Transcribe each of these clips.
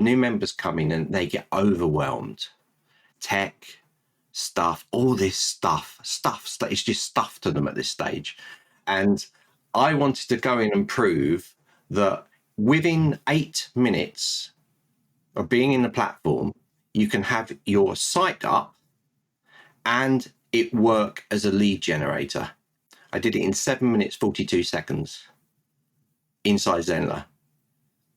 new members come in and they get overwhelmed. Tech, stuff, all this stuff, it's just stuff to them at this stage. And I wanted to go in and prove that within 8 minutes of being in the platform, you can have your site up and it work as a lead generator. I did it in 7 minutes, 42 seconds inside Zenler.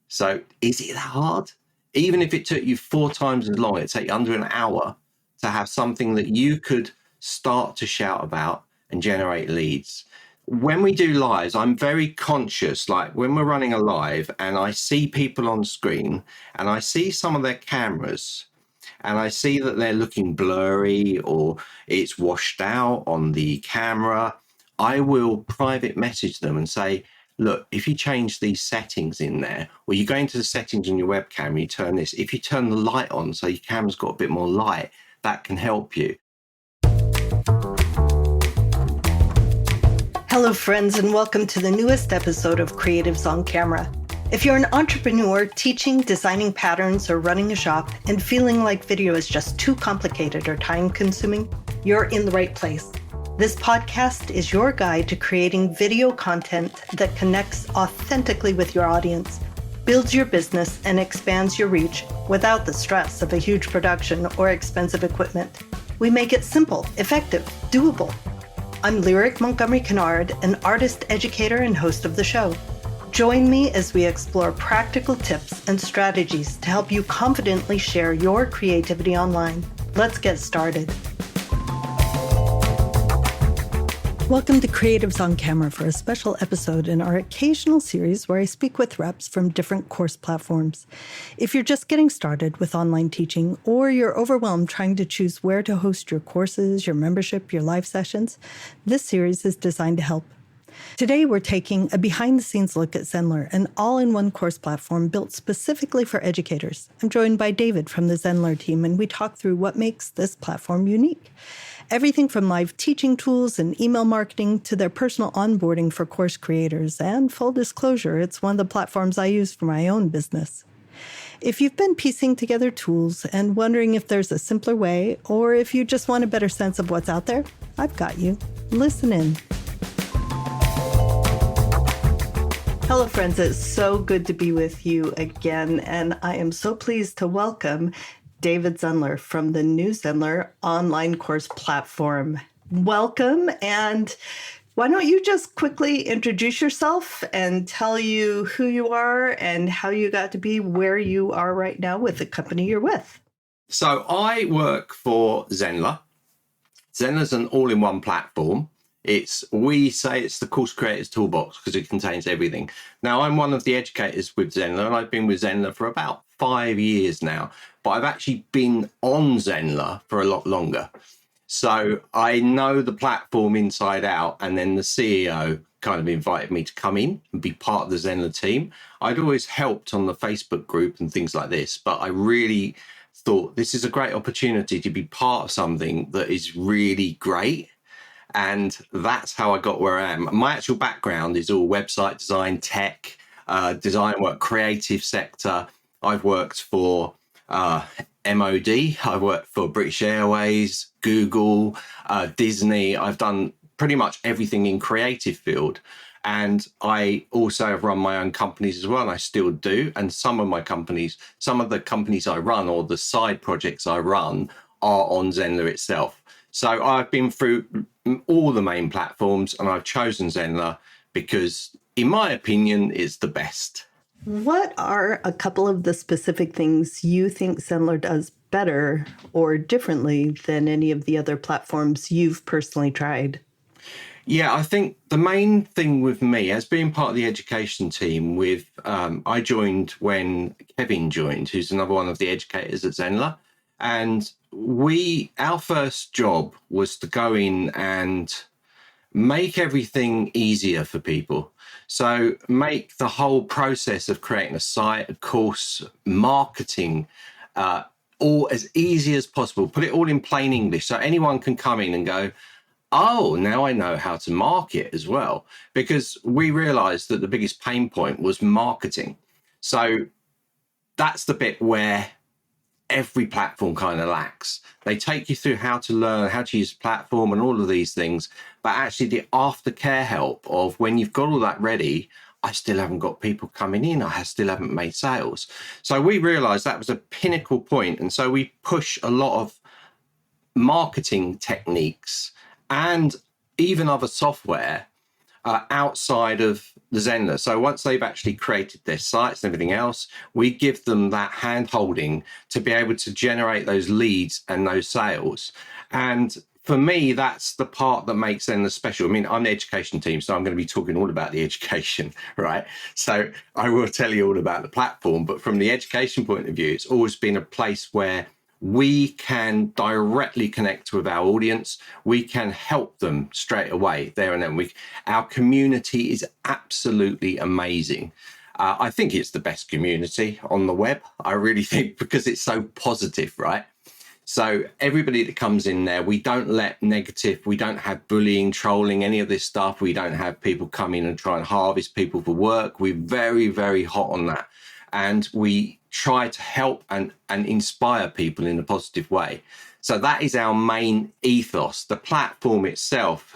So is it that hard? Even if it took you 4 times as long, it'd take you under an hour to have something that you could start to shout about and generate leads. When we do lives, I'm very conscious, like when we're running a live and I see people on screen and I see some of their cameras and I see that they're looking blurry or it's washed out on the camera, I will private message them and say, look, if you change these settings in there, or you go into the settings on your webcam, you turn this, if you turn the light on so your camera's got a bit more light, that can help you. Hello, friends, and welcome to the newest episode of Creatives on Camera. If you're an entrepreneur teaching, designing patterns, or running a shop and feeling like video is just too complicated or time-consuming, you're in the right place. This podcast is your guide to creating video content that connects authentically with your audience, builds your business, and expands your reach without the stress of a huge production or expensive equipment. We make it simple, effective, doable. I'm Lyric Montgomery Kinard, an artist, educator, and host of the show. Join me as we explore practical tips and strategies to help you confidently share your creativity online. Let's get started. Welcome to Creatives on Camera for a special episode in our occasional series where I speak with reps from different course platforms. If you're just getting started with online teaching or you're overwhelmed trying to choose where to host your courses, your membership, your live sessions, this series is designed to help. Today, we're taking a behind-the-scenes look at Zenler, an all-in-one course platform built specifically for educators. I'm joined by David from the Zenler team, and we talk through what makes this platform unique. Everything from live teaching tools and email marketing to their personal onboarding for course creators. And full disclosure, it's one of the platforms I use for my own business. If you've been piecing together tools and wondering if there's a simpler way, or if you just want a better sense of what's out there, I've got you. Listen in. Hello, friends. It's so good to be with you again, and I am so pleased to welcome David Zenler from the new Zenler online course platform. Welcome, and why don't you just quickly introduce yourself and tell you who you are and how you got to be where you are right now with the company you're with. So I work for Zenler. Zenler's an all-in-one platform. We say it's the course creators toolbox because it contains everything. Now, I'm one of the educators with Zenler, and I've been with Zenler for about 5 years now, but I've actually been on Zenler for a lot longer. So I know the platform inside out, and then the CEO kind of invited me to come in and be part of the Zenler team. I'd always helped on the Facebook group and things like this, but I really thought this is a great opportunity to be part of something that is really great. And that's how I got where I am. My actual background is all website design, tech, design work, creative sector. I've worked for MOD. I've worked for British Airways, Google, Disney. I've done pretty much everything in creative field. And I also have run my own companies as well, and I still do. And some of the companies I run or the side projects I run are on Zenler itself. So I've been through all the main platforms, and I've chosen Zenler because, in my opinion, it's the best. What are a couple of the specific things you think Zenler does better or differently than any of the other platforms you've personally tried? Yeah, I think the main thing with me, as being part of the education team, I joined when Kevin joined, who's another one of the educators at Zenler. And our first job was to go in and make everything easier for people. So make the whole process of creating a site, a course, marketing, all as easy as possible. Put it all in plain English so anyone can come in and go, oh, now I know how to market as well. Because we realized that the biggest pain point was marketing. So that's the bit where every platform kind of lacks. They take you through how to learn, how to use a platform and all of these things. But actually the aftercare help of when you've got all that ready, I still haven't got people coming in. I still haven't made sales. So we realized that was a pinnacle point. And so we push a lot of marketing techniques and even other software outside of the Zenler. So once they've actually created their sites and everything else, we give them that hand holding to be able to generate those leads and those sales. And for me, that's the part that makes Zenler special. I mean, I'm the education team, so I'm going to be talking all about the education, right? So I will tell you all about the platform, but from the education point of view, it's always been a place where we can directly connect with our audience. We can help them straight away there and then. Our community is absolutely amazing. I think it's the best community on the web. I really think, because it's so positive, right? So everybody that comes in there, we don't let negative, we don't have bullying, trolling, any of this stuff. We don't have people come in and try and harvest people for work. We're very, very hot on that. And we try to help and inspire people in a positive way. So that is our main ethos. The platform itself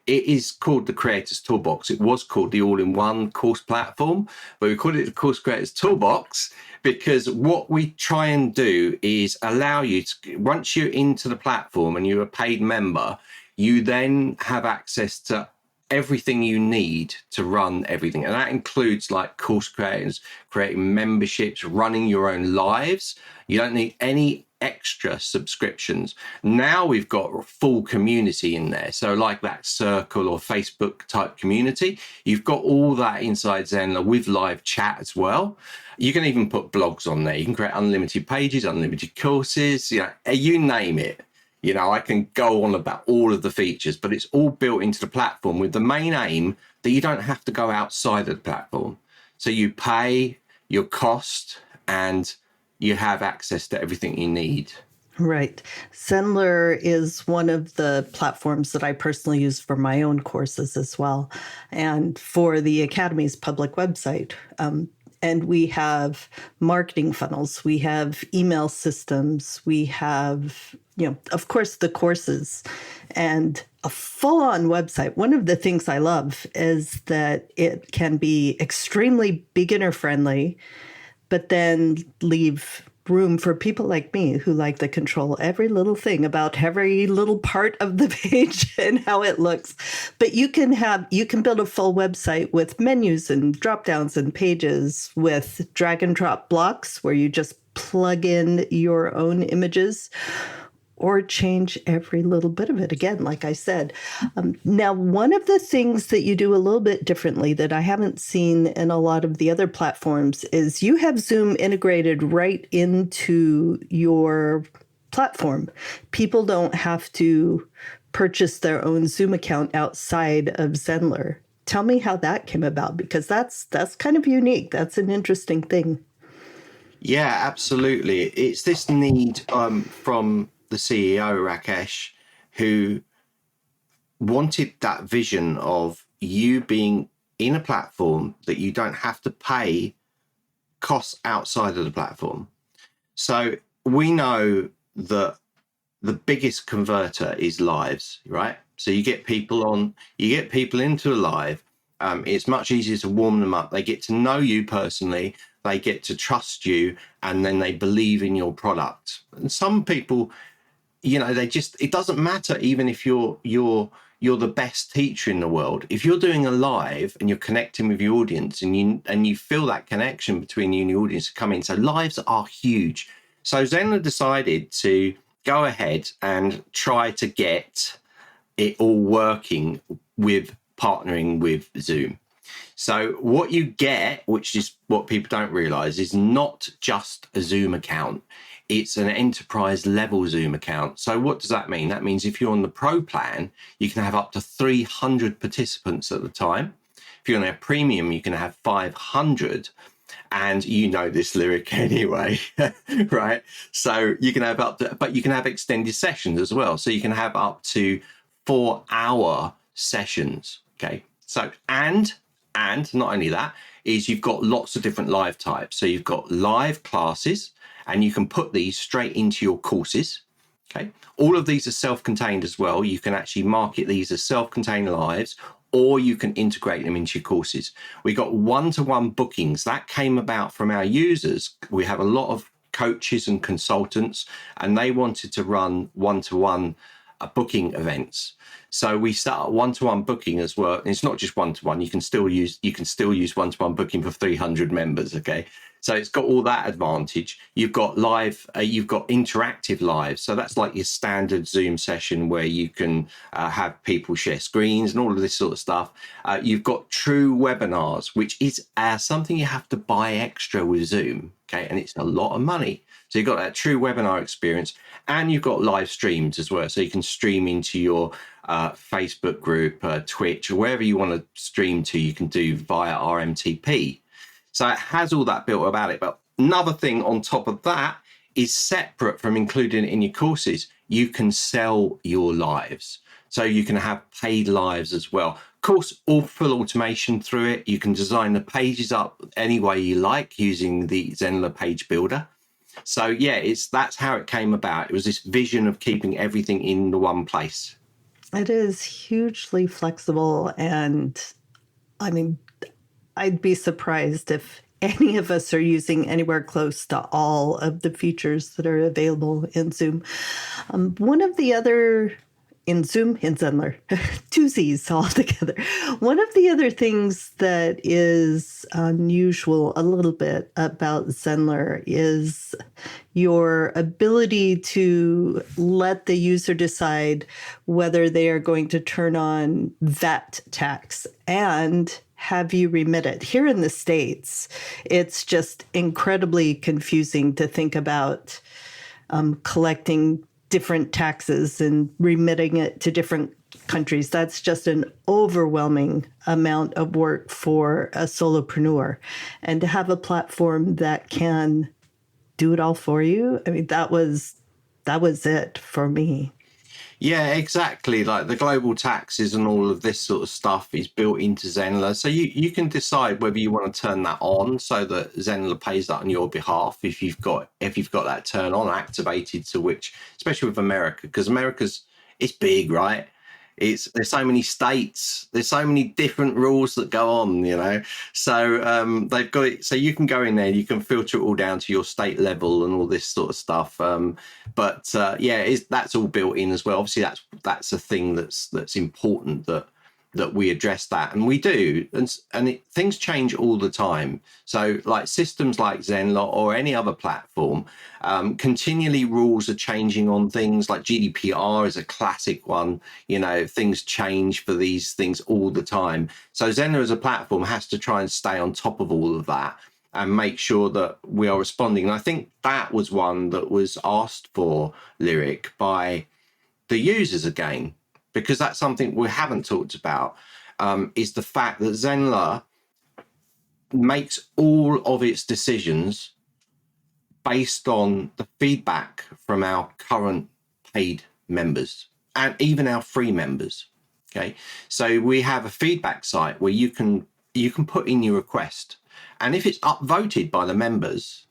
is called the Creators Toolbox. It was called the all-in-one course platform, but we call it the Course Creators Toolbox because what we try and do is allow you to, once you're into the platform and you're a paid member, you then have access to everything you need to run everything. And that includes like course creators, creating memberships, running your own lives. You don't need any extra subscriptions. Now we've got a full community in there. So like that circle or Facebook type community, you've got all that inside Zenler with live chat as well. You can even put blogs on there. You can create unlimited pages, unlimited courses, you name it. I can go on about all of the features, but it's all built into the platform with the main aim that you don't have to go outside of the platform. So you pay your cost and you have access to everything you need. Right. Zenler is one of the platforms that I personally use for my own courses as well, and for the Academy's public website. And we have marketing funnels, we have email systems, we have, of course, the courses and a full-on website. One of the things I love is that it can be extremely beginner-friendly, but then leave room for people like me who like to control every little thing about every little part of the page and how it looks. But you can build a full website with menus and drop downs and pages with drag and drop blocks where you just plug in your own images or change every little bit of it. Again, like I said. Now, one of the things that you do a little bit differently that I haven't seen in a lot of the other platforms is you have Zoom integrated right into your platform. People don't have to purchase their own Zoom account outside of Zenler. Tell me how that came about, because that's kind of unique. That's an interesting thing. Yeah, absolutely. It's this need from the CEO, Rakesh, who wanted that vision of you being in a platform that you don't have to pay costs outside of the platform. So we know that the biggest converter is lives, right? So you get people into a live. It's much easier to warm them up. They get to know you personally. They get to trust you, and then they believe in your product. And some people, it doesn't matter even if you're the best teacher in the world. If you're doing a live and you're connecting with your audience and you feel that connection between you and the audience coming in. So lives are huge. So Zenler decided to go ahead and try to get it all working with partnering with Zoom. So what you get, which is what people don't realize, is not just a Zoom account. It's an enterprise level Zoom account. So what does that mean? That means if you're on the pro plan, you can have up to 300 participants at the time. If you're on a premium, you can have 500. And you know this lyric anyway, right? So you can have but you can have extended sessions as well. So you can have up to 4-hour sessions. Okay. So, and not only that, is you've got lots of different live types. So you've got live classes, and you can put these straight into your courses. Okay. All of these are self-contained as well. You can actually market these as self-contained lives, or you can integrate them into your courses. We got one-to-one bookings. That came about from our users. We have a lot of coaches and consultants, and they wanted to run one-to-one booking events. So we start one-to-one booking as well. And it's not just one-to-one. You can still use one-to-one booking for 300 members. Okay. So it's got all that advantage. You've got live, you've got interactive live. So that's like your standard Zoom session where you can have people share screens and all of this sort of stuff. You've got true webinars, which is something you have to buy extra with Zoom. Okay. And it's a lot of money. So you've got that true webinar experience, and you've got live streams as well. So you can stream into your Facebook group, Twitch, or wherever you want to stream to, you can do via RMTP. So it has all that built about it. But another thing on top of that is separate from including it in your courses. You can sell your lives. So you can have paid lives as well. Of course, all full automation through it. You can design the pages up any way you like using the Zenler page builder. So yeah, that's how it came about. It was this vision of keeping everything in the one place. It is hugely flexible, and I mean, I'd be surprised if any of us are using anywhere close to all of the features that are available in Zoom. One of the other in Zenler, two Z's all together. One of the other things that is unusual a little bit about Zenler is your ability to let the user decide whether they are going to turn on VAT tax and have you remit it. Here in the States, it's just incredibly confusing to think about collecting different taxes and remitting it to different countries. That's just an overwhelming amount of work for a solopreneur. And to have a platform that can do it all for you, I mean, that was it for me. Yeah, exactly. Like the global taxes and all of this sort of stuff is built into Zenler. So you can decide whether you want to turn that on so that Zenler pays that on your behalf if you've got that turn on activated, to which, especially with America, because it's big, right? There's so many states, there's so many different rules that go on, so they've got it, so you can go in there, you can filter it all down to your state level and all this sort of stuff, but that's all built in as well. Obviously that's a thing that's important, that we address that, and we do, and things change all the time. So like systems like Zenler or any other platform, continually rules are changing on things. Like GDPR is a classic one. Things change for these things all the time. So Zenler as a platform has to try and stay on top of all of that and make sure that we are responding. And I think that was one that was asked for, Lyric, by the users again, because that's something we haven't talked about, is the fact that Zenler makes all of its decisions based on the feedback from our current paid members and even our free members. Okay, so we have a feedback site where you can put in your request, and if it's upvoted by the members,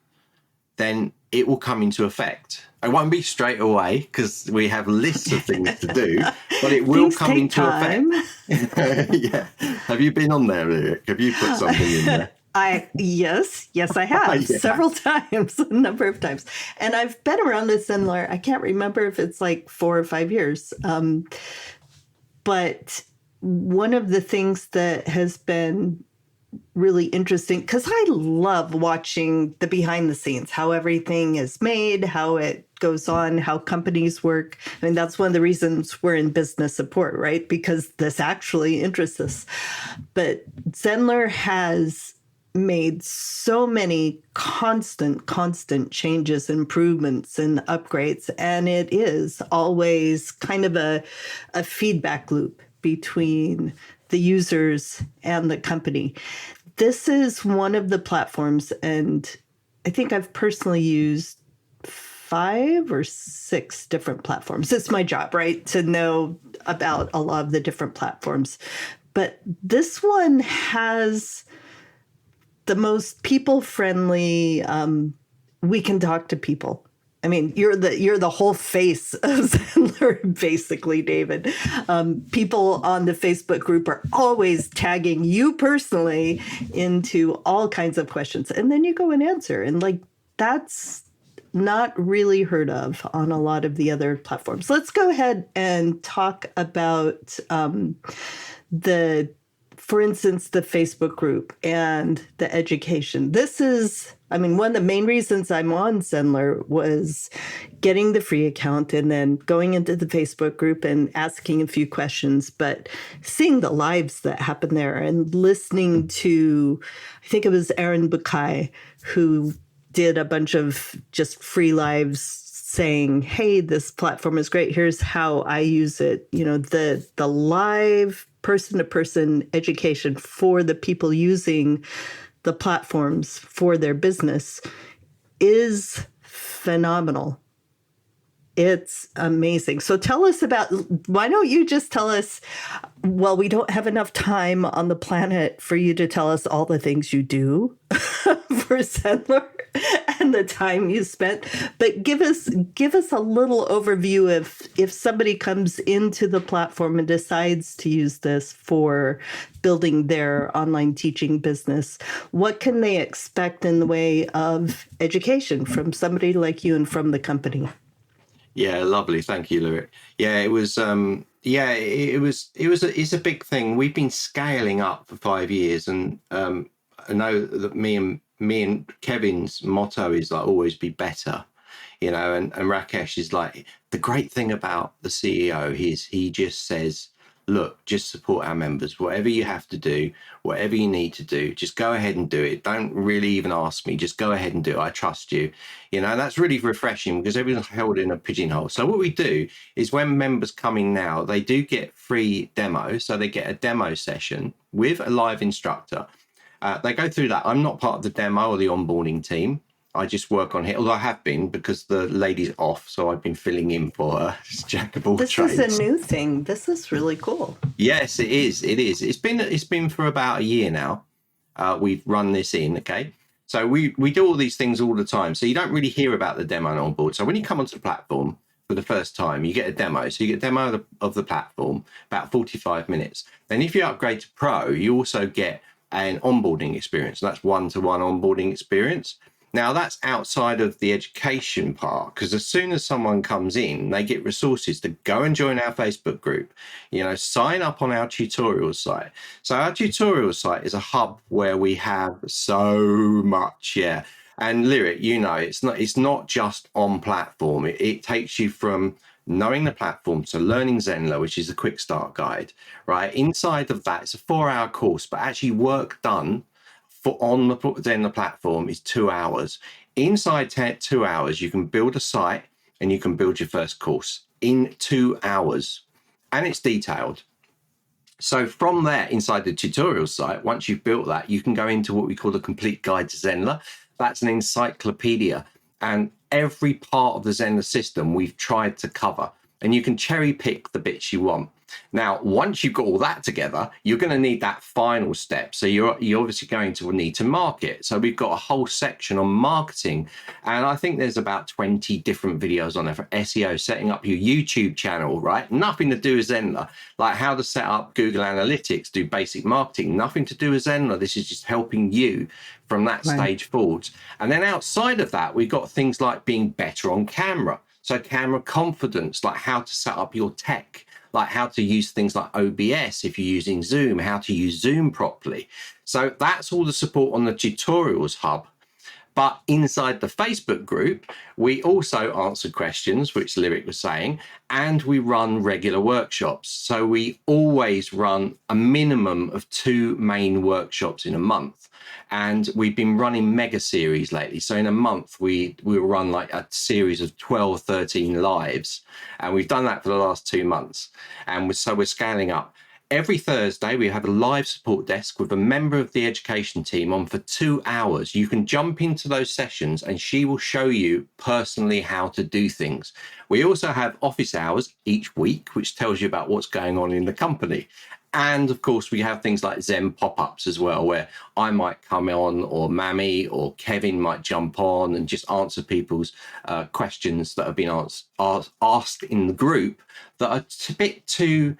then it will come into effect. It won't be straight away because we have lists of things to do, but it will come into effect. Yeah. Have you been on there, Lyric? Have you put something in there? Yes, I have several times, a number of times. And I've been around this Zenler. I can't remember if it's like 4 or 5 years. But one of the things that has been really interesting, because I love watching the behind the scenes, how everything is made, how it goes on, how companies work. I mean, that's one of the reasons we're in business support, right? Because this actually interests us. But Zenler has made so many constant changes, improvements, and upgrades. And it is always kind of a feedback loop between the users and the company. This is one of the platforms, and I think I've personally used 5 or 6 different platforms. It's my job, right, to know about a lot of the different platforms. But this one has the most people-friendly, we can talk to people. I mean, you're the whole face of Zenler, basically, David. People on the Facebook group are always tagging you personally into all kinds of questions, and then you go and answer. And like, that's not really heard of on a lot of the other platforms. Let's go ahead and talk about for instance, the Facebook group and the education. This is, I mean, one of the main reasons I'm on Zenler was getting the free account and then going into the Facebook group and asking a few questions, but seeing the lives that happen there and listening to, I think it was Aaron Bukai, who did a bunch of just free lives saying, hey, this platform is great. Here's how I use it. You know, the live person-to-person education for the people using the platforms for their business is phenomenal. It's amazing. So tell us why don't you just tell us, well, we don't have enough time on the planet for you to tell us all the things you do for Zenler and the time you spent, but give us a little overview of if somebody comes into the platform and decides to use this for building their online teaching business, what can they expect in the way of education from somebody like you and from the company? Yeah, lovely. Thank you, Lyric. Yeah, it was. It's a big thing. We've been scaling up for 5 years, and I know that me and Kevin's motto is like always be better, you know. And Rakesh is like, the great thing about the CEO is he just says, look, just support our members. Whatever you have to do, whatever you need to do, just go ahead and do it. Don't really even ask me. Just go ahead and do it. I trust you. You know, that's really refreshing because everyone's held in a pigeonhole. So what we do is when members come in now, they do get free demo. So they get a demo session with a live instructor. They go through that. I'm not part of the demo or the onboarding team. I just work on here, although I have been because the lady's off, so I've been filling in for her. It's jack of all trades. This is a new thing. This is really cool. Yes, it is. It is. It's been for about a year now. We've run this in, okay? So we do all these things all the time. So you don't really hear about the demo on board. So when you come onto the platform for the first time, you get a demo. So you get a demo of the platform, about 45 minutes. Then if you upgrade to Pro, you also get an onboarding experience. That's one-to-one onboarding experience. Now, that's outside of the education part, because as soon as someone comes in, they get resources to go and join our Facebook group, you know, sign up on our tutorials site. So our tutorials site is a hub where we have so much, yeah. And Lyric, you know, it's not just on platform. It takes you from knowing the platform to learning Zenler, which is a quick start guide, right? Inside of that, it's a 4-hour course, but actually work done on the Zenler platform is 2 hours. Inside 2 hours, you can build a site and you can build your first course in 2 hours, and it's detailed. So from there, inside the tutorial site, once you've built that, you can go into what we call the complete guide to Zenler. That's an encyclopedia, and every part of the Zenler system we've tried to cover, and you can cherry pick the bits you want. Now, once you've got all that together, you're going to need that final step. So you're obviously going to need to market. So we've got a whole section on marketing. And I think there's about 20 different videos on there for SEO, setting up your YouTube channel, right? Nothing to do with Zenler, like how to set up Google Analytics, do basic marketing, nothing to do with Zenler. This is just helping you from that stage forwards. And then outside of that, we've got things like being better on camera. So camera confidence, like how to set up your tech, like how to use things like OBS if you're using Zoom, how to use Zoom properly. So that's all the support on the tutorials hub. But inside the Facebook group, we also answer questions, which Lyric was saying, and we run regular workshops. So we always run a minimum of 2 main workshops in a month. And we've been running mega series lately. So in a month, we'll run like a series of 12, 13 lives. And we've done that for the last 2 months. And so we're scaling up. Every Thursday, we have a live support desk with a member of the education team on for 2 hours. You can jump into those sessions and she will show you personally how to do things. We also have office hours each week, which tells you about what's going on in the company. And of course, we have things like Zen pop-ups as well, where I might come on, or Mammy or Kevin might jump on and just answer people's questions that have been asked in the group that are a bit too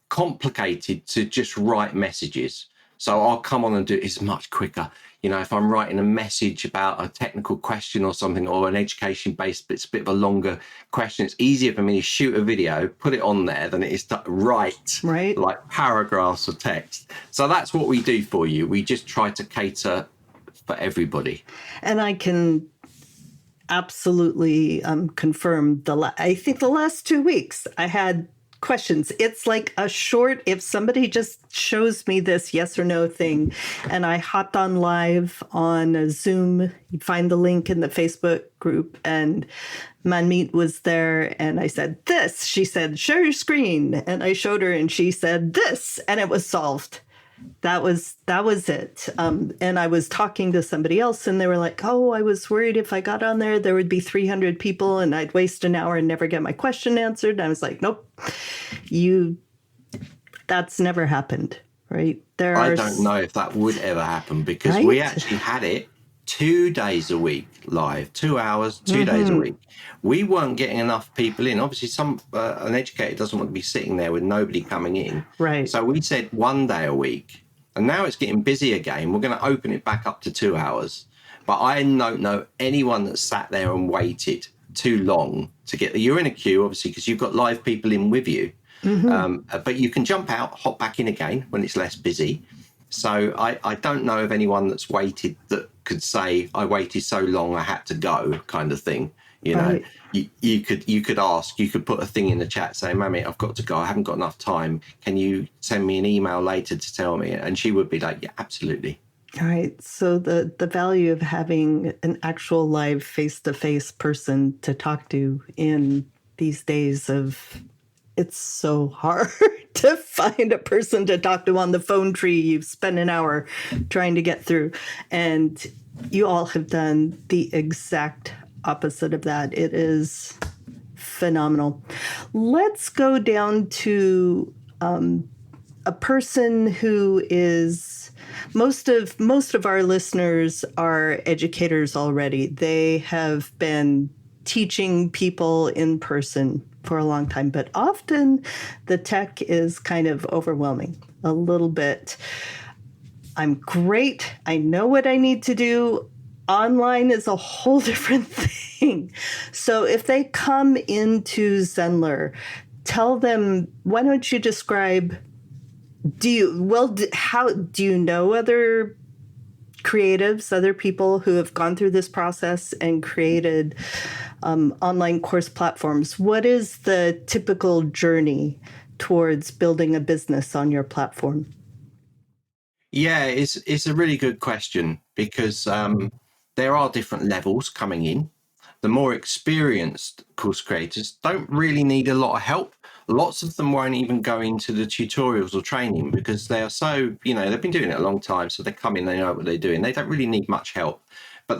complicated to just write messages. So I'll come on and do it. It's much quicker. You know, if I'm writing a message about a technical question or something, or an education based, it's a bit of a longer question, it's easier for me to shoot a video, put it on there, than it is to write like paragraphs of text. So that's what we do for you. We just try to cater for everybody. And I can absolutely confirm I think the last 2 weeks I had questions. It's like a short, if somebody just shows me this yes or no thing, and I hopped on live on a Zoom, you find the link in the Facebook group, and Manmeet was there, and I said this, she said share your screen, and I showed her and she said this, and it was solved. That was it. And I was talking to somebody else, and they were like, oh, I was worried if I got on there would be 300 people and I'd waste an hour and never get my question answered. And I was like, nope, that's never happened, right? I don't know if that would ever happen, because we actually had it 2 days a week live, 2 hours, 2 days a week. We weren't getting enough people in. Obviously, an educator doesn't want to be sitting there with nobody coming in. Right. So we said 1 day a week. And now it's getting busy again. We're going to open it back up to 2 hours. But I don't know anyone that sat there and waited too long to get there. You're in a queue, obviously, because you've got live people in with you. But you can jump out, hop back in again when it's less busy. So I don't know of anyone that's waited that could say, I waited so long I had to go, kind of thing. You know, you could ask, you could put a thing in the chat saying, Mammy, I've got to go, I haven't got enough time, can you send me an email later to tell me? And she would be like, yeah, absolutely. All right. So the value of having an actual live face-to-face person to talk to in these days of, it's so hard to find a person to talk to on the phone tree. You've spent an hour trying to get through, and you all have done the exact opposite of that. It is phenomenal. Let's go down to a person who is, most of our listeners are educators already. They have been teaching people in person for a long time, but often the tech is kind of overwhelming a little bit. I'm great. I know what I need to do. Online is a whole different thing. So if they come into Zenler, tell them, why don't you describe, how do you know other creatives, other people who have gone through this process and created online course platforms? What is the typical journey towards building a business on your platform? Yeah, it's a really good question, because there are different levels coming in. The more experienced course creators don't really need a lot of help. Lots of them won't even go into the tutorials or training, because they are so, they've been doing it a long time. So they come in, they know what they're doing. They don't really need much help, but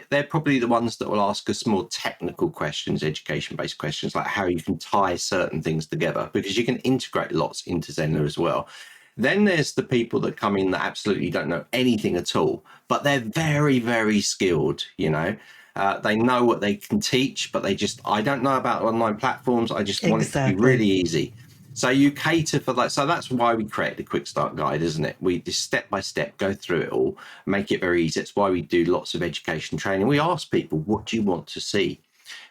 they're probably the ones that will ask us more technical questions, education-based questions, like how you can tie certain things together, because you can integrate lots into Zenler as well. Then there's the people that come in that absolutely don't know anything at all, but they're very, very skilled, They know what they can teach, but I don't know about online platforms. I just want it to be really easy. So you cater for that. So that's why we created the Quick Start Guide, isn't it? We just step by step go through it all, make it very easy. That's why we do lots of education training. We ask people, what do you want to see?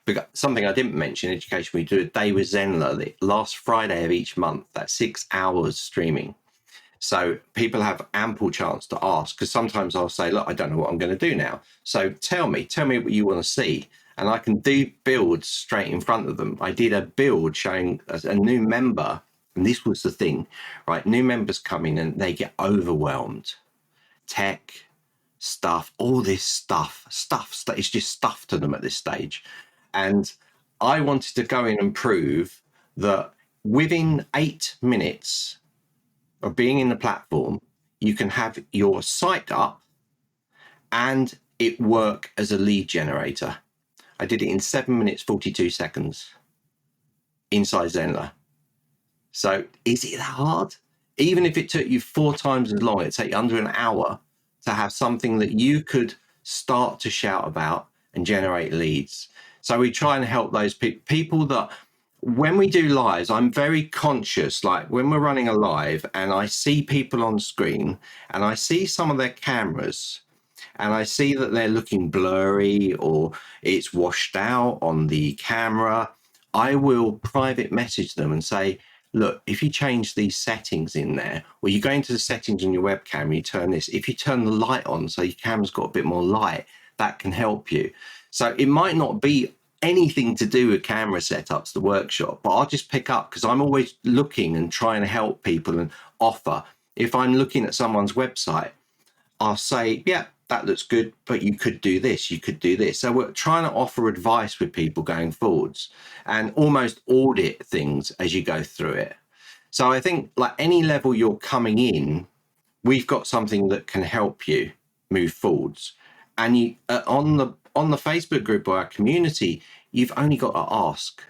Because something I didn't mention, education, we do a day with Zenler the last Friday of each month. That's 6 hours streaming. So people have ample chance to ask, because sometimes I'll say, look, I don't know what I'm going to do now. So tell me what you want to see. And I can do builds straight in front of them. I did a build showing a new member, and this was the thing, right? New members come in and they get overwhelmed. Tech, stuff, all this stuff that is just stuff to them at this stage. And I wanted to go in and prove that within 8 minutes of being in the platform, you can have your site up and it work as a lead generator. I did it in 7 minutes, 42 seconds inside Zenler. So is it that hard? even if it took you 4 times as long, it'd take you under an hour to have something that you could start to shout about and generate leads. So we try and help those people that, when we do lives, I'm very conscious, like when we're running a live and I see people on screen and I see some of their cameras and I see that they're looking blurry or it's washed out on the camera, I will private message them and say, look, if you change these settings in there, or you go into the settings on your webcam, you turn this, if you turn the light on so your camera's got a bit more light, that can help you. So it might not be anything to do with camera setups, the workshop, but I'll just pick up because I'm always looking and trying to help people and offer. If I'm looking at someone's website, I'll say, yeah, that looks good, but you could do this, you could do this. So we're trying to offer advice with people going forwards and almost audit things as you go through it. So I think like any level you're coming in, we've got something that can help you move forwards. And you on the Facebook group or our community, you've only got to ask.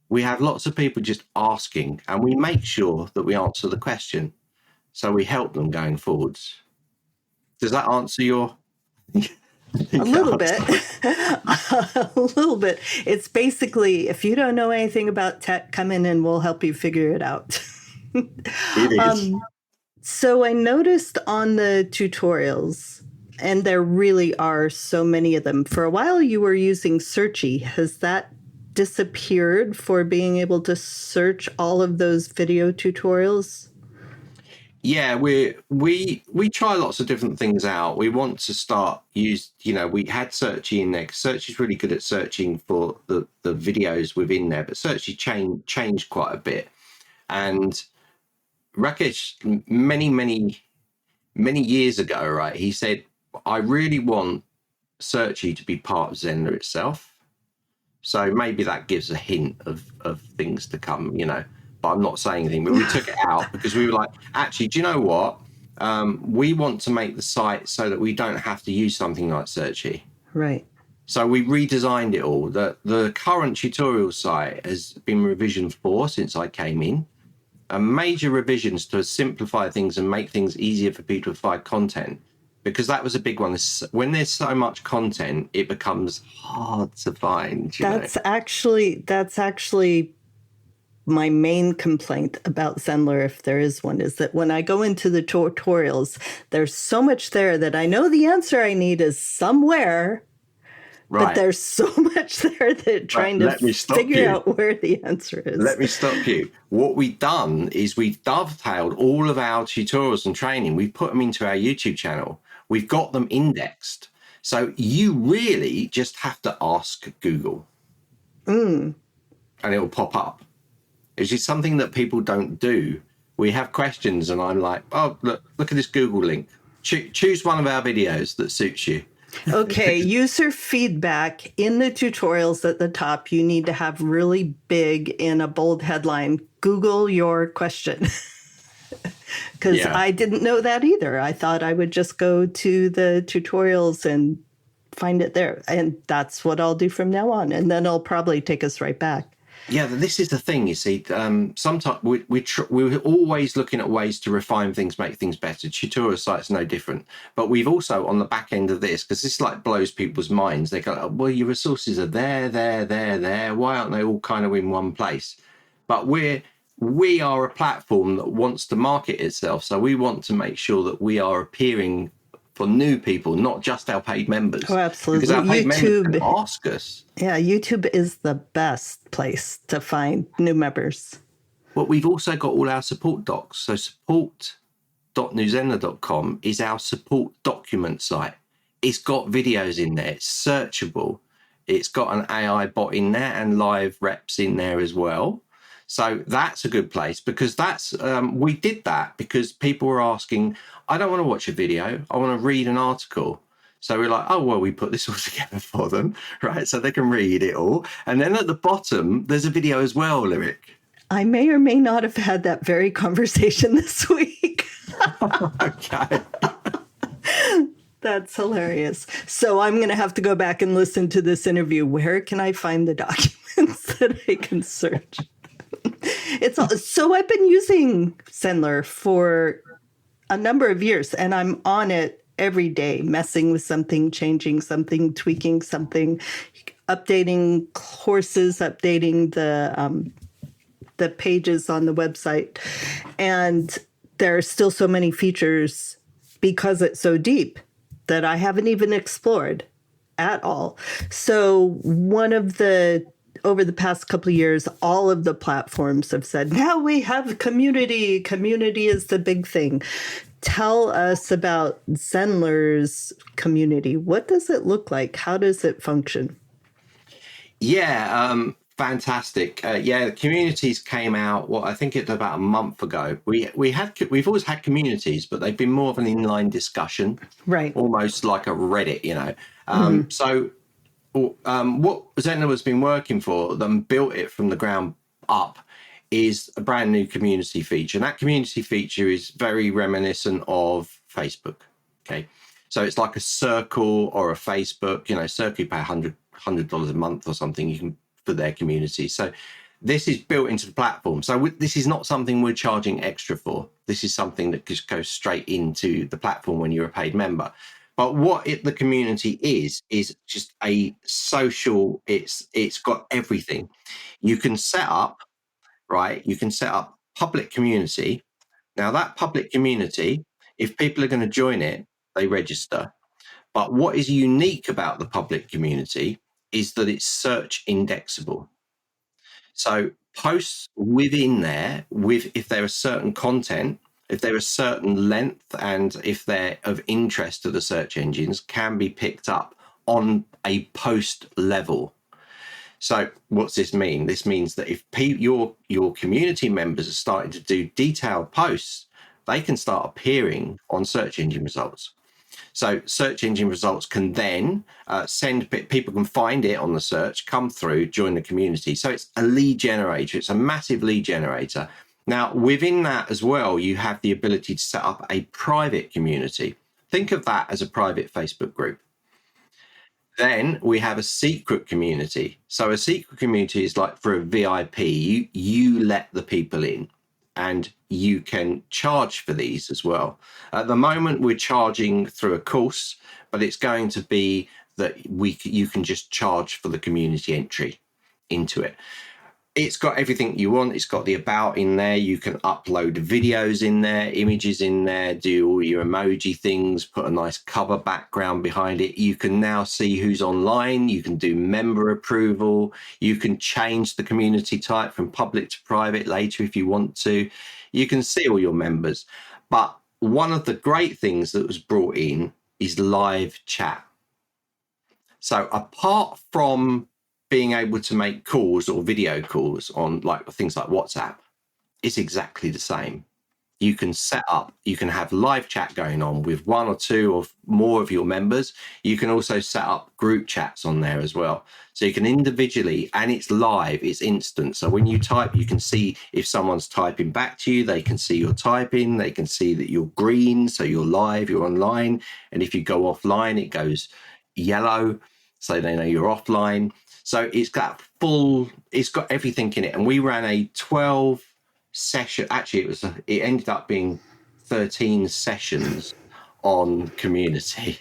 We have lots of people just asking, and we make sure that we answer the question. So we help them going forwards. Does that answer your? A little bit. A little bit. It's basically, if you don't know anything about tech, come in and we'll help you figure it out. It is. So I noticed on the tutorials, and there really are so many of them. For a while, you were using Searchy. Has that disappeared for being able to search all of those video tutorials? Yeah, we try lots of different things out. We want to start we had Searchy in there because Searchy is really good at searching for the videos within there, but Searchy changed quite a bit. And Rakesh, many years ago, right, he said, I really want Searchy to be part of Zenler itself. So maybe that gives a hint of things to come, but I'm not saying anything. But we took it out because we were like, actually, do you know what? We want to make the site so that we don't have to use something like Searchy. Right. So we redesigned it all. The current tutorial site has been revision 4 since I came in. Major revisions to simplify things and make things easier for people to find content. Because that was a big one. When there's so much content, it becomes hard to find. That's actually my main complaint about Zenler, if there is one, is that when I go into the tutorials, there's so much there that I know the answer I need is somewhere, right. But there's so much there that trying to figure out where the answer is. Let me stop you. What we've done is we've dovetailed all of our tutorials and training. We've put them into our YouTube channel. We've got them indexed. So you really just have to ask Google. And it will pop up. It's just something that people don't do. We have questions and I'm like, oh, look at this Google link. Choose one of our videos that suits you. Okay, user feedback in the tutorials at the top, you need to have really big in a bold headline, Google your question. Because I didn't know that either. I thought I would just go to the tutorials and find it there. And that's what I'll do from now on. And then it'll probably take us right back. Yeah, this is the thing, you see. Sometimes we're always looking at ways to refine things, make things better. Tutorial site's no different. But we've also, on the back end of this, because this like blows people's minds, they go, well, your resources are there. Why aren't they all kind of in one place? But we are a platform that wants to market itself. So we want to make sure that we are appearing for new people, not just our paid members. Oh, absolutely. Because our paid members can ask us. Yeah, YouTube is the best place to find new members. But we've also got all our support docs. So support.newzenler.com is our support document site. It's got videos in there. It's searchable. It's got an AI bot in there and live reps in there as well. So that's a good place because we did that because people were asking, I don't want to watch a video. I want to read an article. So we're like, oh, well, we put this all together for them, right? So they can read it all. And then at the bottom, there's a video as well, Lyric. I may or may not have had that very conversation this week. Okay. That's hilarious. So I'm going to have to go back and listen to this interview. Where can I find the documents that I can search? So I've been using Zenler for a number of years, and I'm on it every day, messing with something, changing something, tweaking something, updating courses, updating the pages on the website. And there are still so many features because it's so deep that I haven't even explored at all. So over the past couple of years, all of the platforms have said, now we have community. Community is the big thing. Tell us about Zenler's community. What does it look like? How does it function? Yeah, fantastic. The communities came out. Well, I think it's about a month ago. We've always had communities, but they've been more of an inline discussion, Right? almost like a Reddit. So what Zenler has been working for them, built it from the ground up, is a brand new community feature. And that community feature is very reminiscent of Facebook. Okay. So it's like a Circle or a Facebook, Circle, you pay $100 a month or something you can for their community. So this is built into the platform. So this is not something we're charging extra for. This is something that just goes straight into the platform when you're a paid member. But what the community is just a social, it's got everything. You can set up, right? You can set up public community. Now that public community, if people are going to join it, they register. But what is unique about the public community is that it's search indexable. So posts within there, if there is certain content, if there is certain length, and if they're of interest to the search engines, can be picked up on a post level. So what's this mean? This means that if your community members are starting to do detailed posts, they can start appearing on search engine results. So search engine results can then people can find it on the search, come through, join the community. So it's a lead generator. It's a massive lead generator. Now, within that as well, you have the ability to set up a private community. Think of that as a private Facebook group. Then we have a secret community. So a secret community is like for a VIP. You let the people in, and you can charge for these as well. At the moment, we're charging through a course, but it's going to be that you can just charge for the community entry into it. It's got everything you want. It's got the about in there. You can upload videos in there, images in there, do all your emoji things, put a nice cover background behind it. You can now see who's online. You can do member approval. You can change the community type from public to private later if you want to. You can see all your members. But one of the great things that was brought in is live chat. So apart from being able to make calls or video calls on like things like WhatsApp, it's exactly the same. You can have live chat going on with one or two or more of your members. You can also set up group chats on there as well. So you can individually, and it's live, it's instant. So when you type, you can see if someone's typing back to you, they can see you're typing, they can see that you're green, so you're live, you're online. And if you go offline, it goes yellow, so they know you're offline. So it's got everything in it. And we ran a 12 session. Actually, it ended up being 13 sessions on community.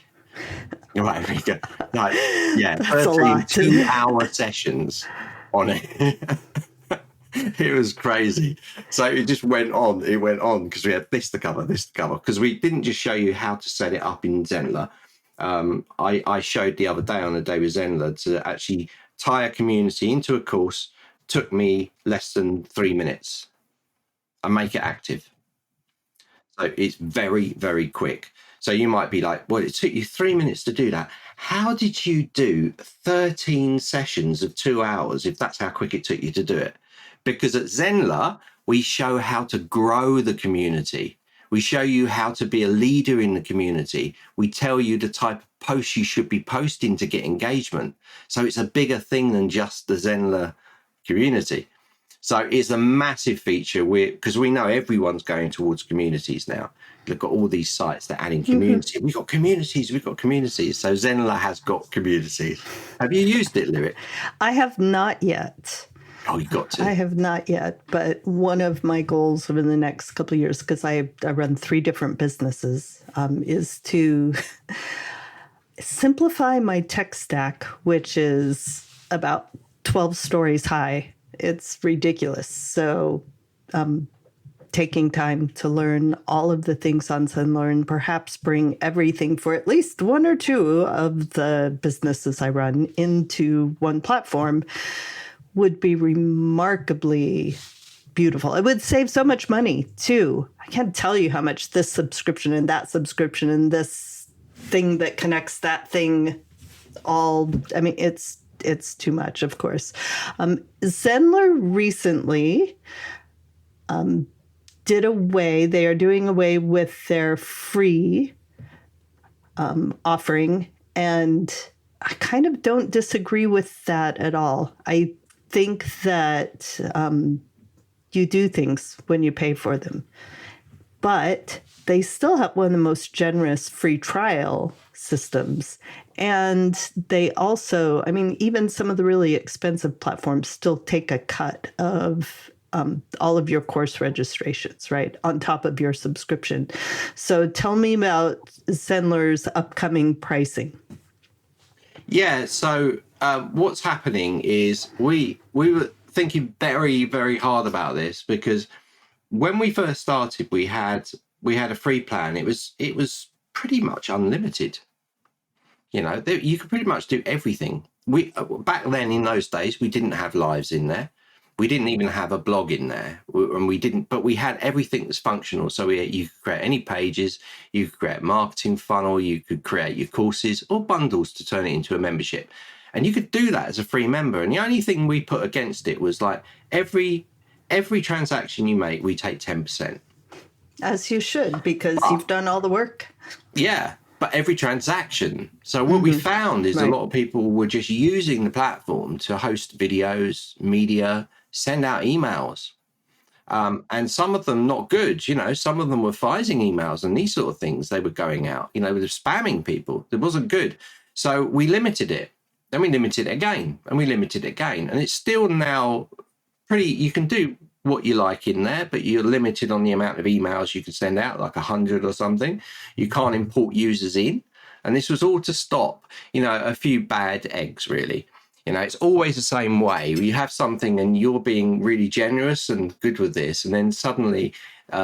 Right, we go. Like, yeah, 13 2-hour sessions on it. It was crazy. So it just went on. It went on because we had this to cover, because we didn't just show you how to set it up in Zenler. I showed the other day on a David Zenler to actually tie a community into a course. Took me less than 3 minutes and make it active. So it's very, very quick. So you might be like, well, it took you 3 minutes to do that. How did you do 13 sessions of 2 hours if that's how quick it took you to do it? Because at Zenler, we show how to grow the community. We show you how to be a leader in the community. We tell you the type of posts you should be posting to get engagement. So it's a bigger thing than just the Zenler community. So it's a massive feature because we know everyone's going towards communities now. Look at all these sites that are adding community. We've got communities. So Zenler has got communities. Have you used it, Lyric? I have not yet. Oh, you got to. I have not yet, but one of my goals over the next couple of years, because I run 3 different businesses, is to simplify my tech stack, which is about 12 stories high. It's ridiculous. So taking time to learn all of the things on Zenler and perhaps bring everything for at least 1 or 2 of the businesses I run into one platform would be remarkably beautiful. It would save so much money too. I can't tell you how much this subscription and this thing that connects that thing it's too much, of course. Zenler recently they are doing away with their free offering, and I kind of don't disagree with that at all. I think that you do things when you pay for them, but they still have one of the most generous free trial systems. And they also, even some of the really expensive platforms still take a cut of all of your course registrations, right, on top of your subscription. So tell me about Zenler's upcoming pricing. Yeah, so what's happening is we were thinking very, very hard about this, because when we first started, we had a free plan. It was pretty much unlimited. You could pretty much do everything. We back then, in those days, we didn't have lives in there. We didn't even have a blog in there, and but we had everything that's functional. So you could create any pages, you could create a marketing funnel, you could create your courses or bundles to turn it into a membership. And you could do that as a free member. And the only thing we put against it was like every transaction you make, we take 10%. As you should, because you've done all the work. Yeah, but every transaction. So what we found is a lot of people were just using the platform to host videos, media, send out emails. And some of them not good, some of them were phishing emails and these sort of things. They were going out, they were spamming people. It wasn't good. So we limited it. Then we limited it again, and we limited it again. And it's still now you can do what you like in there, but you're limited on the amount of emails you can send out, like 100 or something. You can't import users in. And this was all to stop, a few bad eggs, really. It's always the same way. You have something and you're being really generous and good with this, and then suddenly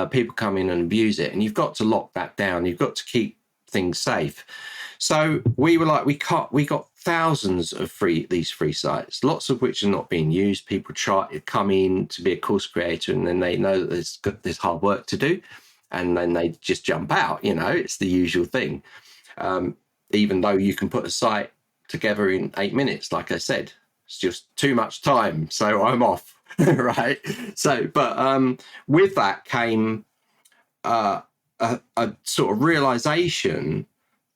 people come in and abuse it, and you've got to lock that down. You've got to keep things safe. So we were like, we got thousands of these free sites, lots of which are not being used. People try to come in to be a course creator, and then they know that there's hard work to do, and then they just jump out. It's the usual thing. Even though you can put a site together in 8 minutes, like I said, it's just too much time. So I'm off, right? So, but with that came a sort of realization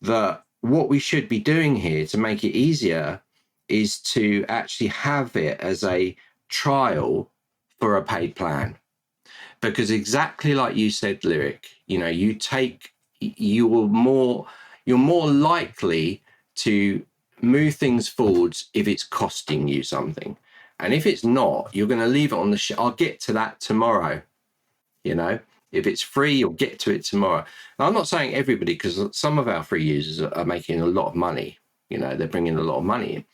that what we should be doing here to make it easier is to actually have it as a trial for a paid plan. Because exactly like you said, Lyric, you're more likely to move things forwards if it's costing you something. And if it's not, you're going to leave it on the I'll get to that tomorrow. If it's free, you'll get to it tomorrow. Now, I'm not saying everybody, because some of our free users are making a lot of money. They're bringing a lot of money in.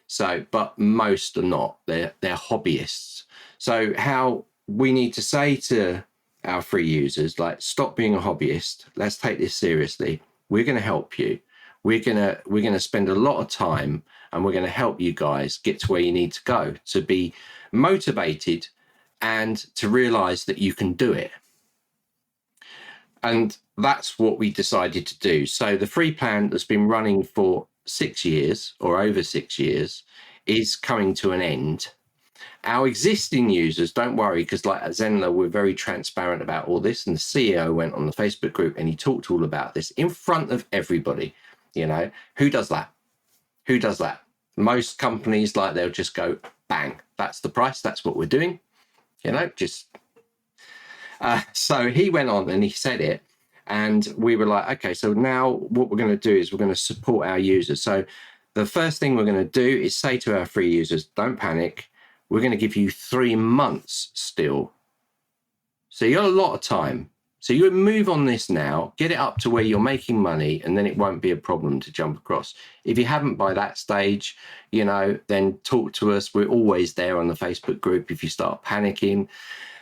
So, but most are not. They're hobbyists. So how we need to say to our free users, like, stop being a hobbyist. Let's take this seriously. We're going to help you. We're going to spend a lot of time, and we're going to help you guys get to where you need to go, to be motivated and to realize that you can do it. And that's what we decided to do. So the free plan that's been running for 6 years or over 6 years is coming to an end. Our existing users, don't worry, because like at Zenler, we're very transparent about all this. And the CEO went on the Facebook group and he talked all about this in front of everybody. Who does that? Who does that? Most companies, they'll just go, bang, that's the price. That's what we're doing. So he went on and he said it, and we were like, okay, so now what we're going to do is we're going to support our users. So the first thing we're going to do is say to our free users, don't panic. we're going to give you 3 months still. So you got a lot of time. So you move on this now, get it up to where you're making money, and then it won't be a problem to jump across. If you haven't by that stage, then talk to us. We're always there on the Facebook group if you start panicking.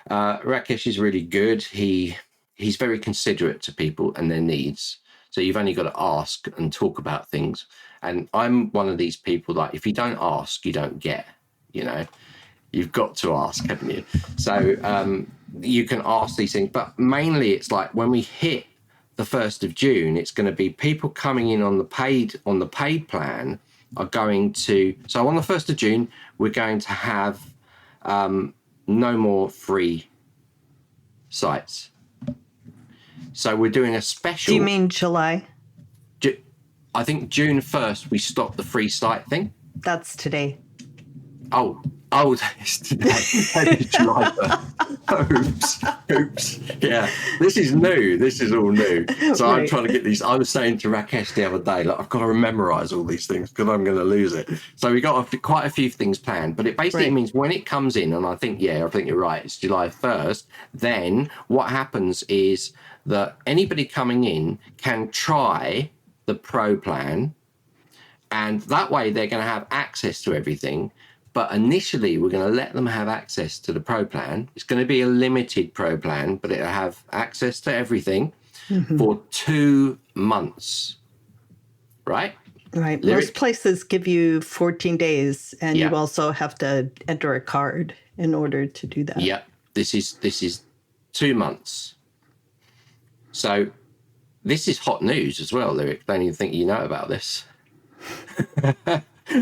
Rakesh is really good. He's very considerate to people and their needs. So you've only got to ask and talk about things. And I'm one of these people that if you don't ask, you don't get, You've got to ask, haven't you? So you can ask these things, but mainly it's like when we hit the 1st of June, it's going to be people coming in on the paid plan are going to. So on the 1st of June, we're going to have no more free sites. So we're doing a special. Do you mean July? I think June 1st, we stopped the free site thing. That's today. Oh, it's today. July 1st. Oops. Yeah, this is new. This is all new. So right. I'm trying to get these. I was saying to Rakesh the other day, I've got to memorize all these things because I'm going to lose it. So we got quite a few things planned, but it basically means when it comes in, and I think you're right, it's July 1st, then what happens is that anybody coming in can try the Pro plan, and that way they're going to have access to everything. But initially, we're going to let them have access to the Pro plan. It's going to be a limited Pro plan, but it'll have access to everything for 2 months. Right? Right. Most places give you 14 days, and you also have to enter a card in order to do that. Yeah. This is 2 months. So this is hot news as well, Lyric. Don't even think you know about this.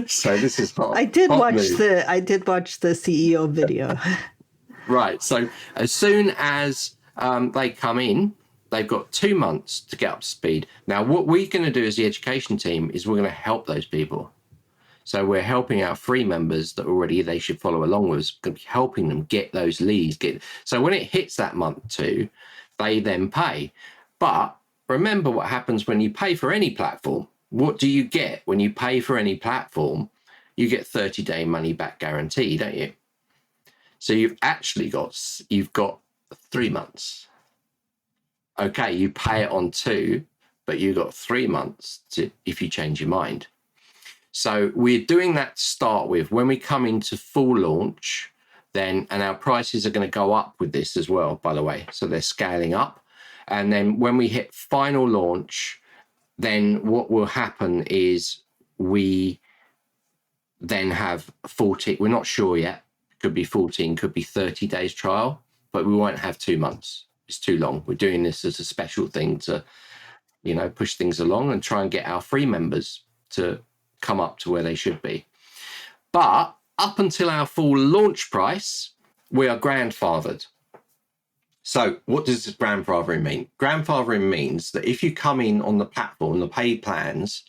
So this is hot. I did watch the CEO video. Right. So as soon as they come in, they've got 2 months to get up to speed. Now, what we're going to do as the education team is we're going to help those people. So we're helping our free members that already they should follow along with us, helping them get those leads. So when it hits that month 2, they then pay. But remember what happens when you pay for any platform. What do you get when you pay for any platform? You get 30-day money back guarantee, don't you? So you've got 3 months. Okay, you pay it on 2, but you've got 3 months if you change your mind. So we're doing that to start with. When we come into full launch, and our prices are going to go up with this as well, by the way. So they're scaling up. And then when we hit final launch, then what will happen is we then have 40, we're not sure yet, could be 14, could be 30 days trial, but we won't have 2 months. It's too long. We're doing this as a special thing to, push things along and try and get our free members to come up to where they should be. But up until our full launch price, we are grandfathered. So what does this grandfathering mean? Grandfathering means that if you come in on the platform, the paid plans,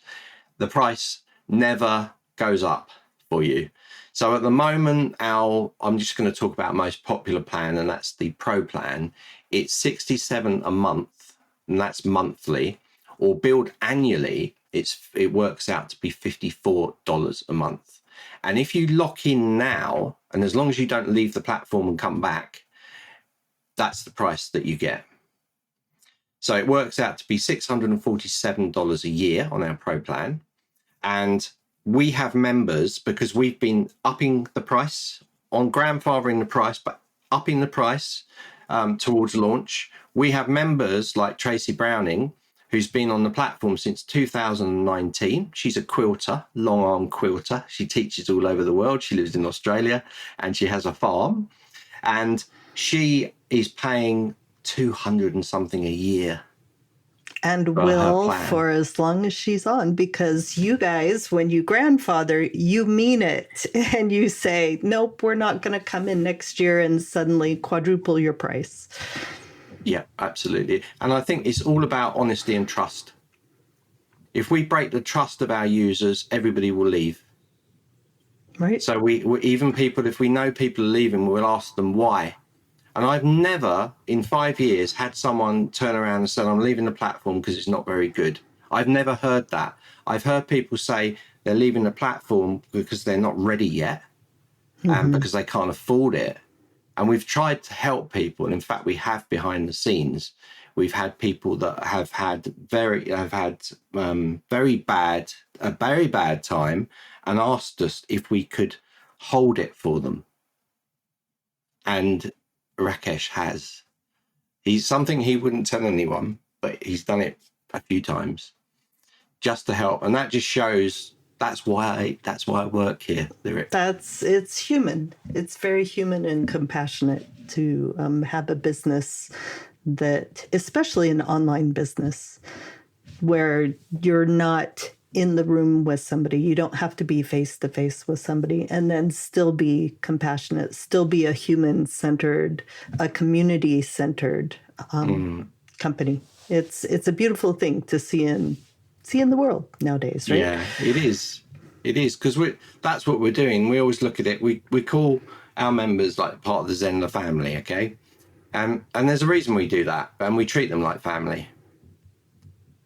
the price never goes up for you. So at the moment, I'm just going to talk about most popular plan, and that's the Pro plan. It's $67 a month, and that's monthly, or billed annually, it works out to be $54 a month. And if you lock in now, and as long as you don't leave the platform and come back, that's the price that you get. So it works out to be $647 a year on our Pro plan. And we have members, because we've been upping the price, on grandfathering the price, but upping the price towards launch. We have members like Tracy Browning, who's been on the platform since 2019. She's a quilter, long-arm quilter. She teaches all over the world. She lives in Australia and she has a farm. And she is paying 200 and something a year. And will for as long as she's on, because you guys, when you grandfather, you mean it. And you say, nope, we're not going to come in next year and suddenly quadruple your price. Yeah, absolutely. And I think it's all about honesty and trust. If we break the trust of our users, everybody will leave. Right. So we even people, if we know people are leaving, we'll ask them why. And I've never in 5 years had someone turn around and say, I'm leaving the platform because it's not very good. I've never heard that. I've heard people say they're leaving the platform because they're not ready yet. because they can't afford it. And we've tried to help people. And in fact, we have behind the scenes. We've had people that have had a very bad time and asked us if we could hold it for them. And Rakesh has. He's something he wouldn't tell anyone, but he's done it a few times just to help. And that just shows that's why I work here, Lyric. It's human. It's very human and compassionate to have a business that, especially an online business, where you're not in the room with somebody. You don't have to be face to face with somebody and then still be compassionate, still be a human-centered, a community-centered company. It's a beautiful thing to see in the world nowadays, right? Yeah, it is. It is, because that's what we're doing. We always look at it. We call our members like part of the Zenler family, okay? And there's a reason we do that, and we treat them like family.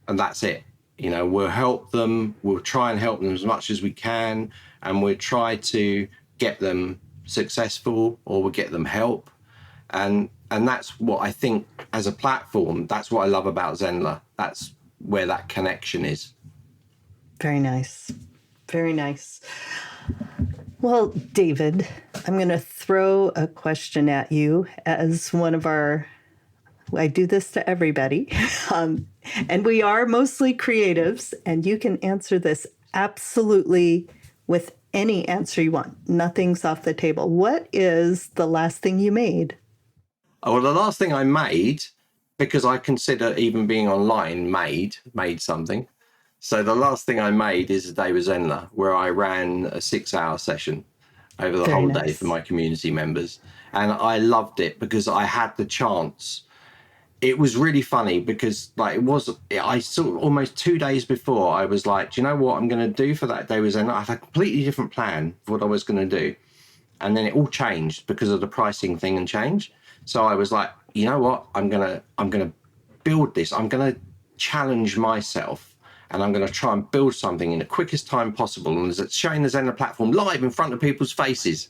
And that's it. You know, we'll help them. We'll try and help them as much as we can, and we'll try to get them successful, or we'll get them help. And that's what I think as a platform, that's what I love about Zenler. That's where that connection is. Very nice. Very nice. Well, David, I'm going to throw a question at you as one of I do this to everybody. And we are mostly creatives, and you can answer this absolutely with any answer you want. Nothing's off the table. What is the last thing you made? Oh, well, the last thing I made, because I consider even being online made something. So the last thing I made is a day with Zenler, where I ran a 6-hour session over the whole day for my community members. And I loved it because I had the chance. It was really funny because I saw almost 2 days before, I was like, do you know what I'm going to do for that day with Zenler? I had a completely different plan for what I was going to do. And then it all changed because of the pricing thing and change. So I was like, you know what? I'm going to build this. I'm going to challenge myself. And I'm going to try and build something in the quickest time possible, and it's showing the Zenler platform live in front of people's faces,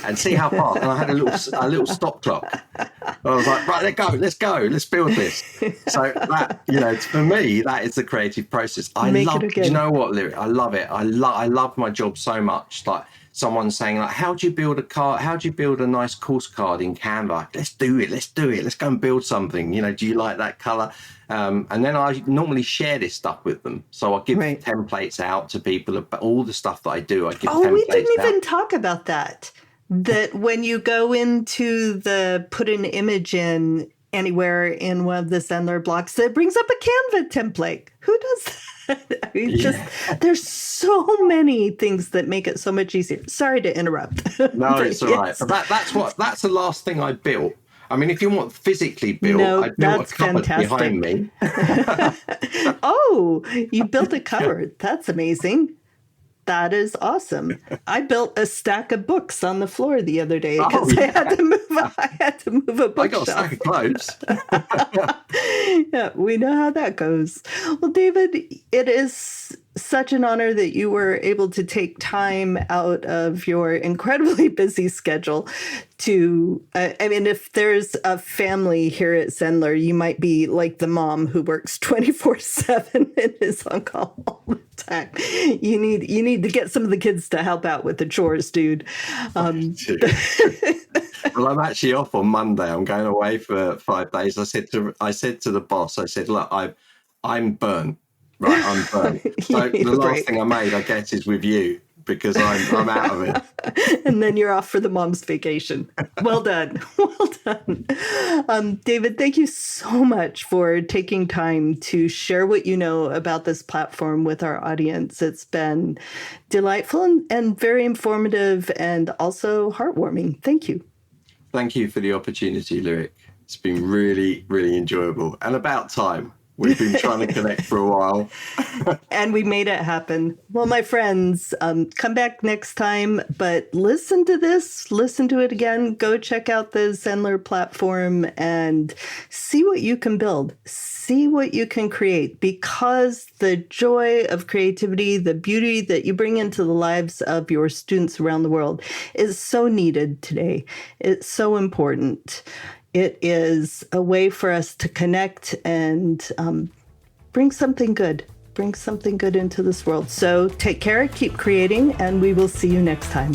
and see how far. And I had a little stop clock. I was like, right, let's go, let's build this. So that, for me, that is the creative process. Do you know what, Lyric? I love it. I love my job so much. Like someone saying, like, how do you build a card? How do you build a nice course card in Canva? Let's do it. Let's go and build something. Do you like that color? And then I normally share this stuff with them. So I give templates out to people about all the stuff that I do. I give templates out. We didn't even talk about that. That when you go into put an image in anywhere in one of the Zenler blocks, it brings up a Canva template. Who does that? I mean, there's so many things that make it so much easier. Sorry to interrupt. No, it's all right. But that's the last thing I built. I mean, if you want physically built, I built a cupboard behind me. Oh, you built a cupboard. That's amazing. That is awesome. I built a stack of books on the floor the other day because I had to move a bookshelf. I got a stack of clothes. Yeah, we know how that goes. Well, David, it is such an honor that you were able to take time out of your incredibly busy schedule to, if there's a family here at Zenler, you might be like the mom who works 24/7 and is on call all the time. You need to get some of the kids to help out with the chores, dude. Well, I'm actually off on Monday. I'm going away for 5 days. I said to the boss, look, I'm burnt. Right, I'm burnt. So the last thing I made, I guess, is with you because I'm out of it. And then you're off for the mom's vacation. Well done. Well done. David, thank you so much for taking time to share what you know about this platform with our audience. It's been delightful and very informative and also heartwarming. Thank you. Thank you for the opportunity, Lyric. It's been really, really enjoyable and about time. We've been trying to connect for a while. And we made it happen. Well, my friends, come back next time, but listen to this, listen to it again, go check out the Zenler platform and see what you can build, see what you can create, because the joy of creativity, the beauty that you bring into the lives of your students around the world is so needed today. It's so important. It is a way for us to connect and bring something good into this world. So take care, keep creating, and we will see you next time.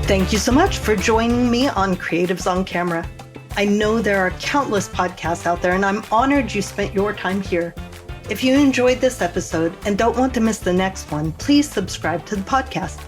Thank you so much for joining me on Creatives on Camera. I know there are countless podcasts out there, and I'm honored you spent your time here. If you enjoyed this episode and don't want to miss the next one, please subscribe to the podcast.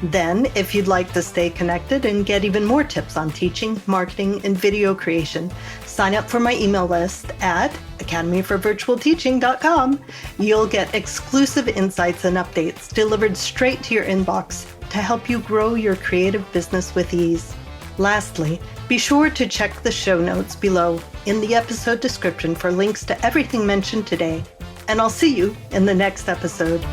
Then, if you'd like to stay connected and get even more tips on teaching, marketing, and video creation, sign up for my email list at academyforvirtualteaching.com. You'll get exclusive insights and updates delivered straight to your inbox to help you grow your creative business with ease. Lastly, be sure to check the show notes below in the episode description for links to everything mentioned today. And I'll see you in the next episode.